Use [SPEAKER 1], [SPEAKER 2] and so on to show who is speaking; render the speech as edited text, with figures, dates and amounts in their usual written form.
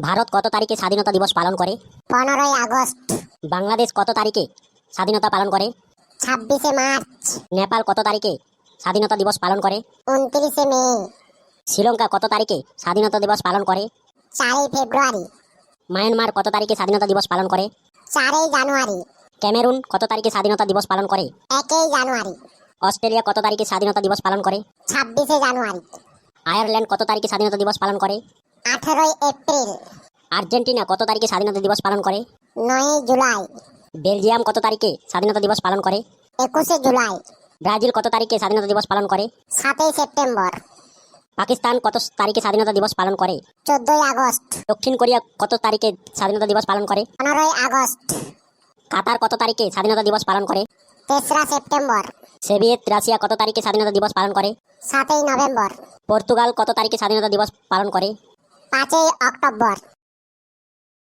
[SPEAKER 1] ভারত কত তারিখে স্বাধীনতা দিবস পালন করে?
[SPEAKER 2] 15ই আগস্ট।
[SPEAKER 1] বাংলাদেশ কত তারিখে স্বাধীনতা পালন করে?
[SPEAKER 2] 26শে মার্চ।
[SPEAKER 1] নেপাল কত তারিখে স্বাধীনতা দিবস পালন করে?
[SPEAKER 2] 29শে মে।
[SPEAKER 1] শ্রীলঙ্কা কত তারিখে স্বাধীনতা দিবস পালন করে?
[SPEAKER 2] 4ই ফেব্রুয়ারি।
[SPEAKER 1] মায়ানমার কত তারিখে স্বাধীনতা দিবস পালন করে?
[SPEAKER 2] 4ই জানুয়ারি।
[SPEAKER 1] ক্যামেরুন কত তারিখে স্বাধীনতা দিবস পালন করে?
[SPEAKER 2] 1ই জানুয়ারি।
[SPEAKER 1] অস্ট্রেলিয়া কত তারিখে স্বাধীনতা দিবস পালন করে?
[SPEAKER 2] 26শে জানুয়ারি।
[SPEAKER 1] আয়ারল্যান্ড কত তারিখে স্বাধীনতা দিবস পালন করে?
[SPEAKER 2] 18ই এপ্রিল।
[SPEAKER 1] আর্জেন্টিনা কত তারিখে স্বাধীনতা দিবস পালন করে?
[SPEAKER 2] 9ই জুলাই।
[SPEAKER 1] বেলজিয়াম কত তারিখে স্বাধীনতা দিবস পালন করে?
[SPEAKER 2] 21শে জুলাই।
[SPEAKER 1] ব্রাজিল কত তারিখে স্বাধীনতা দিবস পালন করে?
[SPEAKER 2] 7ই সেপ্টেম্বর।
[SPEAKER 1] পাকিস্তান কত তারিখে স্বাধীনতা দিবস পালন করে?
[SPEAKER 2] 14ই আগস্ট।
[SPEAKER 1] দক্ষিণ কোরিয়া কত তারিখে স্বাধীনতা দিবস পালন করে?
[SPEAKER 2] 15ই আগস্ট।
[SPEAKER 1] কাতার কত তারিখে স্বাধীনতা দিবস পালন করে?
[SPEAKER 2] 3রা সেপ্টেম্বর।
[SPEAKER 1] সোভিয়েত রাশিয়া কত তারিখে স্বাধীনতা দিবস পালন করে?
[SPEAKER 2] 7ই নভেম্বর।
[SPEAKER 1] পর্তুগাল কত তারিখে স্বাধীনতা দিবস পালন করে?
[SPEAKER 2] 5ই অক্টোবর।